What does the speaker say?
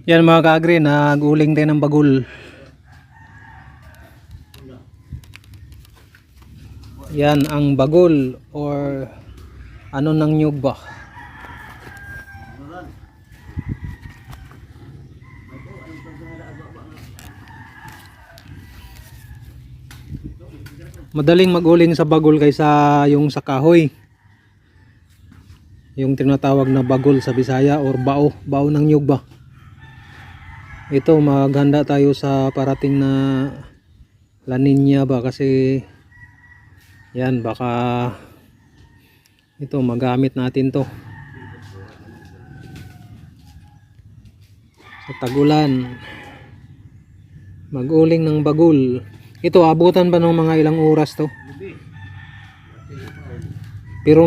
Yan mga ka-agri, nag-uling tayo ng bagul. Yan ang bagul or ano ng nyug ba. Madaling mag-uling sa bagul kaysa yung sa kahoy. Yung tinatawag na bagul sa Bisaya or bao, bao ng nyug ba. Ito, maghanda tayo sa parating na La Nina ba, kasi yan, baka ito magamit natin to sa tagulan. Mag-uling ng bagul. Ito, abutan ba ng mga ilang oras to? Pero